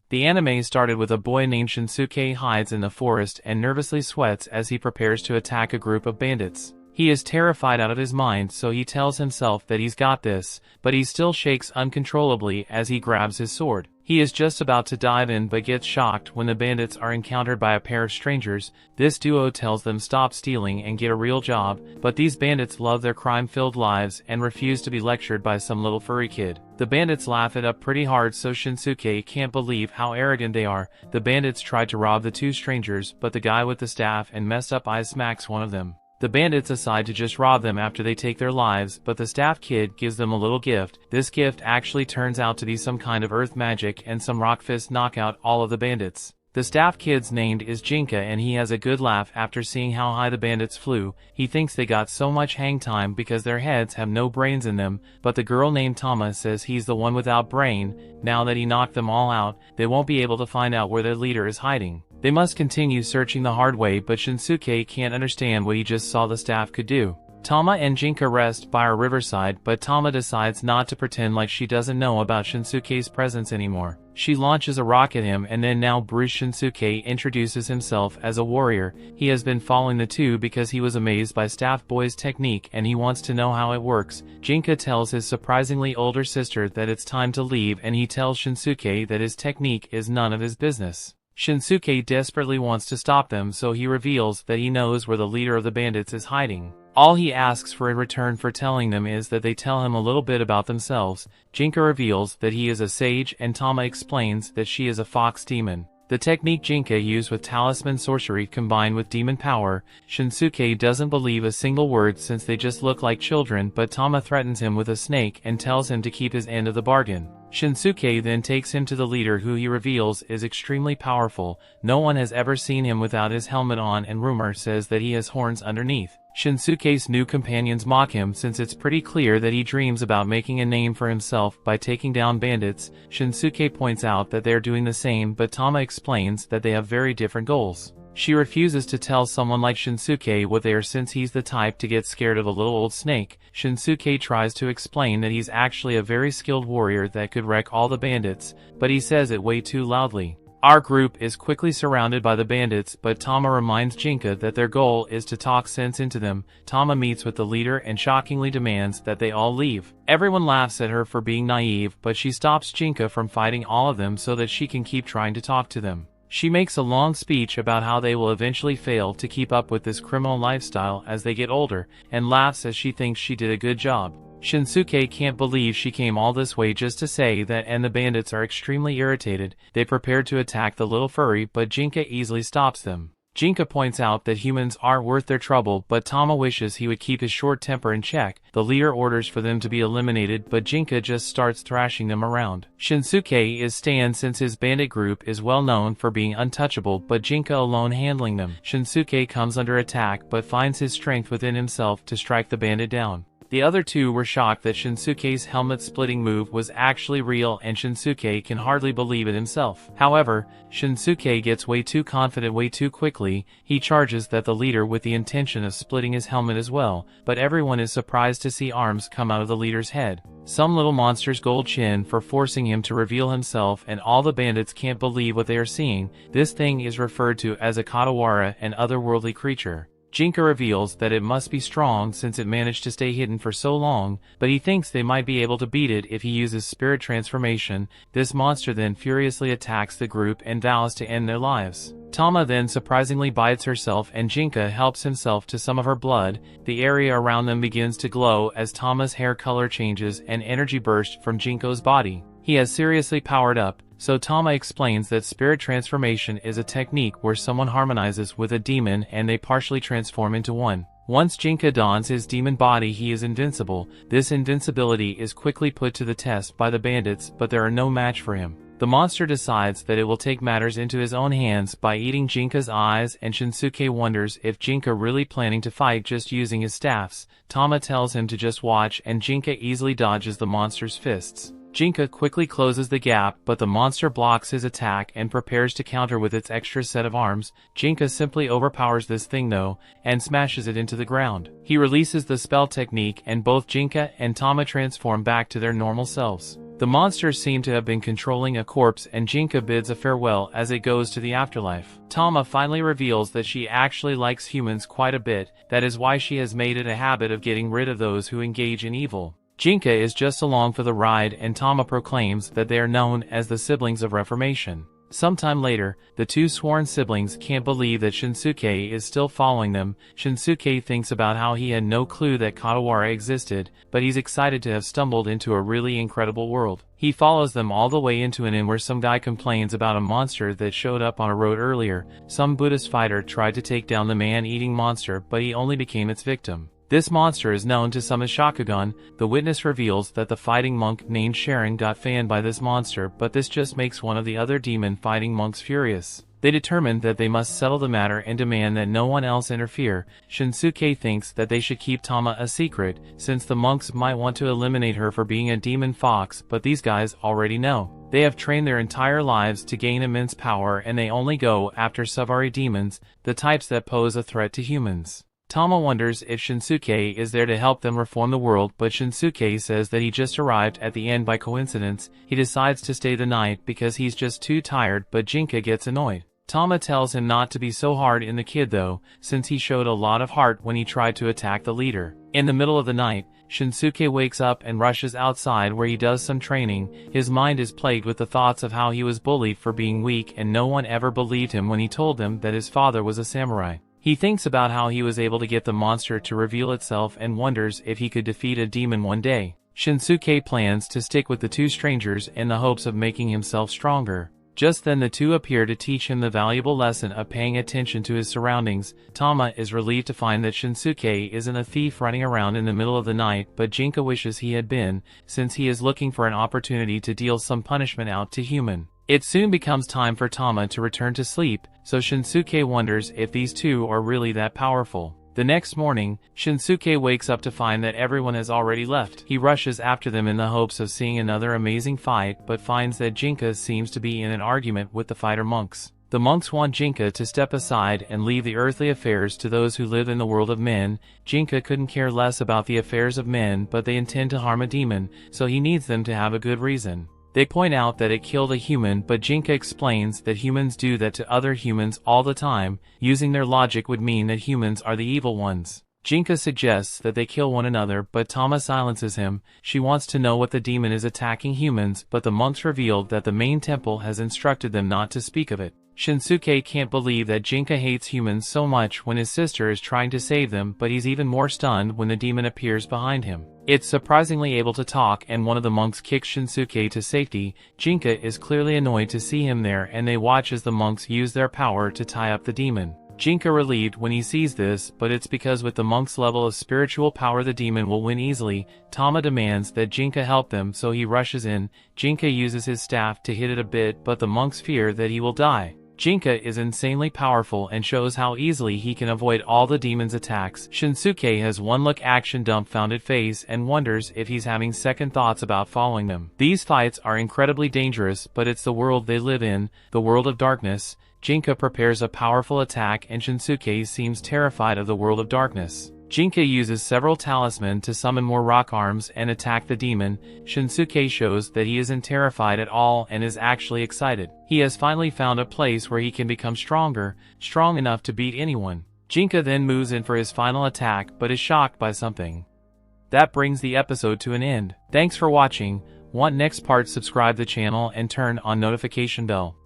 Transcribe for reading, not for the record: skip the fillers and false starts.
The anime started with a boy named Shinsuke hides in the forest and nervously sweats as he prepares to attack a group of bandits. He is terrified out of his mind, so he tells himself that he's got this, but he still shakes uncontrollably as he grabs his sword. He is just about to dive in but gets shocked when the bandits are encountered by a pair of strangers. This duo tells them stop stealing and get a real job, but these bandits love their crime-filled lives and refuse to be lectured by some little furry kid. The bandits laugh it up pretty hard, so Shinsuke can't believe how arrogant they are. The bandits try to rob the two strangers, but the guy with the staff and messed up eyes smacks one of them. The bandits decide to just rob them after they take their lives, but the staff kid gives them a little gift. This gift actually turns out to be some kind of earth magic, and some rock fists knock out all of the bandits. The staff kid's named is Jinka, and he has a good laugh after seeing how high the bandits flew. He thinks they got so much hang time because their heads have no brains in them, but the girl named Tama says he's the one without brain. Now that he knocked them all out, they won't be able to find out where their leader is hiding. They must continue searching the hard way, but Shinsuke can't understand what he just saw the staff could do. Tama and Jinka rest by a riverside, but Tama decides not to pretend like she doesn't know about Shinsuke's presence anymore. She launches a rock at him, and then now Bruce Shinsuke introduces himself as a warrior. He has been following the two because he was amazed by Staff Boy's technique and he wants to know how it works. Jinka tells his surprisingly older sister that it's time to leave, and he tells Shinsuke that his technique is none of his business. Shinsuke desperately wants to stop them, so he reveals that he knows where the leader of the bandits is hiding. All he asks for in return for telling them is that they tell him a little bit about themselves. Jinka reveals that he is a sage, and Tama explains that she is a fox demon. The technique Jinka used with talisman sorcery combined with demon power. Shinsuke doesn't believe a single word since they just look like children, but Tama threatens him with a snake and tells him to keep his end of the bargain. Shinsuke then takes him to the leader, who he reveals is extremely powerful. No one has ever seen him without his helmet on, and rumor says that he has horns underneath. Shinsuke's new companions mock him since it's pretty clear that he dreams about making a name for himself by taking down bandits. Shinsuke points out that they are doing the same, but Tama explains that they have very different goals. She refuses to tell someone like Shinsuke what they are since he's the type to get scared of a little old snake. Shinsuke tries to explain that he's actually a very skilled warrior that could wreck all the bandits, but he says it way too loudly. Our group is quickly surrounded by the bandits, but Tama reminds Jinka that their goal is to talk sense into them. Tama meets with the leader and shockingly demands that they all leave. Everyone laughs at her for being naive, but she stops Jinka from fighting all of them so that she can keep trying to talk to them. She makes a long speech about how they will eventually fail to keep up with this criminal lifestyle as they get older, and laughs as she thinks she did a good job. Shinsuke can't believe she came all this way just to say that, and the bandits are extremely irritated. They prepare to attack the little furry, but Jinka easily stops them. Jinka points out that humans aren't worth their trouble, but Tama wishes he would keep his short temper in check. The leader orders for them to be eliminated, but Jinka just starts thrashing them around. Shinsuke is stand since his bandit group is well known for being untouchable, but Jinka alone handling them. Shinsuke comes under attack but finds his strength within himself to strike the bandit down. The other two were shocked that Shinsuke's helmet-splitting move was actually real, and Shinsuke can hardly believe it himself. However, Shinsuke gets way too confident way too quickly. He charges at the leader with the intention of splitting his helmet as well, but everyone is surprised to see arms come out of the leader's head. Some little monsters gold Shin for forcing him to reveal himself, and all the bandits can't believe what they are seeing. This thing is referred to as a katawara, an otherworldly creature. Jinka reveals that it must be strong since it managed to stay hidden for so long, but he thinks they might be able to beat it if he uses spirit transformation. This monster then furiously attacks the group and vows to end their lives. Tama then surprisingly bites herself, and Jinka helps himself to some of her blood. The area around them begins to glow as Tama's hair color changes and energy bursts from Jinko's body. He has seriously powered up, so Tama explains that spirit transformation is a technique where someone harmonizes with a demon and they partially transform into one. Once Jinka dons his demon body, he is invincible. This invincibility is quickly put to the test by the bandits, but there are no match for him. The monster decides that it will take matters into his own hands by eating Jinka's eyes, and Shinsuke wonders if Jinka really planning to fight just using his staffs. Tama tells him to just watch, and Jinka easily dodges the monster's fists. Jinka quickly closes the gap, but the monster blocks his attack and prepares to counter with its extra set of arms. Jinka simply overpowers this thing though, and smashes it into the ground. He releases the spell technique, and both Jinka and Tama transform back to their normal selves. The monsters seem to have been controlling a corpse, and Jinka bids a farewell as it goes to the afterlife. Tama finally reveals that she actually likes humans quite a bit, that is why she has made it a habit of getting rid of those who engage in evil. Jinka is just along for the ride, and Tama proclaims that they are known as the siblings of reformation. Sometime later, the two sworn siblings can't believe that Shinsuke is still following them. Shinsuke thinks about how he had no clue that Katawara existed, but he's excited to have stumbled into a really incredible world. He follows them all the way into an inn where some guy complains about a monster that showed up on a road earlier. Some Buddhist fighter tried to take down the man-eating monster, but he only became its victim. This monster is known to some as Shakugan. The witness reveals that the fighting monk named Sharon got fanned by this monster, but this just makes one of the other demon fighting monks furious. They determine that they must settle the matter and demand that no one else interfere. Shinsuke thinks that they should keep Tama a secret, since the monks might want to eliminate her for being a demon fox, but these guys already know. They have trained their entire lives to gain immense power, and they only go after Savari demons, the types that pose a threat to humans. Tama wonders if Shinsuke is there to help them reform the world, but Shinsuke says that he just arrived at the end by coincidence. He decides to stay the night because he's just too tired, but Jinka gets annoyed. Tama tells him not to be so hard on the kid though, since he showed a lot of heart when he tried to attack the leader. In the middle of the night, Shinsuke wakes up and rushes outside where he does some training. His mind is plagued with the thoughts of how he was bullied for being weak, and no one ever believed him when he told them that his father was a samurai. He thinks about how he was able to get the monster to reveal itself and wonders if he could defeat a demon one day. Shinsuke plans to stick with the two strangers in the hopes of making himself stronger. Just then the two appear to teach him the valuable lesson of paying attention to his surroundings. Tama is relieved to find that Shinsuke isn't a thief running around in the middle of the night, but Jinka wishes he had been, since he is looking for an opportunity to deal some punishment out to human. It soon becomes time for Tama to return to sleep, so Shinsuke wonders if these two are really that powerful. The next morning, Shinsuke wakes up to find that everyone has already left. He rushes after them in the hopes of seeing another amazing fight, but finds that Jinka seems to be in an argument with the fighter monks. The monks want Jinka to step aside and leave the earthly affairs to those who live in the world of men. Jinka couldn't care less about the affairs of men, but they intend to harm a demon, so he needs them to have a good reason. They point out that it killed a human, but Jinka explains that humans do that to other humans all the time. Using their logic would mean that humans are the evil ones. Jinka suggests that they kill one another, but Tama silences him. She wants to know what the demon is attacking humans, but the monks revealed that the main temple has instructed them not to speak of it. Shinsuke can't believe that Jinka hates humans so much when his sister is trying to save them, but he's even more stunned when the demon appears behind him. It's surprisingly able to talk, and one of the monks kicks Shinsuke to safety. Jinka is clearly annoyed to see him there, and they watch as the monks use their power to tie up the demon. Jinka relieved when he sees this, but it's because with the monk's level of spiritual power the demon will win easily. Tama demands that Jinka help them, so he rushes in. Jinka uses his staff to hit it a bit, but the monks fear that he will die. Jinka is insanely powerful and shows how easily he can avoid all the demon's attacks. Shinsuke has one look action dumbfounded face and wonders if he's having second thoughts about following them. These fights are incredibly dangerous, but it's the world they live in, the world of darkness. Jinka prepares a powerful attack, and Shinsuke seems terrified of the world of darkness. Jinka uses several talismans to summon more rock arms and attack the demon. Shinsuke shows that he isn't terrified at all and is actually excited. He has finally found a place where he can become stronger, strong enough to beat anyone. Jinka then moves in for his final attack, but is shocked by something. That brings the episode to an end. Thanks for watching. Want next part? Subscribe the channel and turn on notification bell.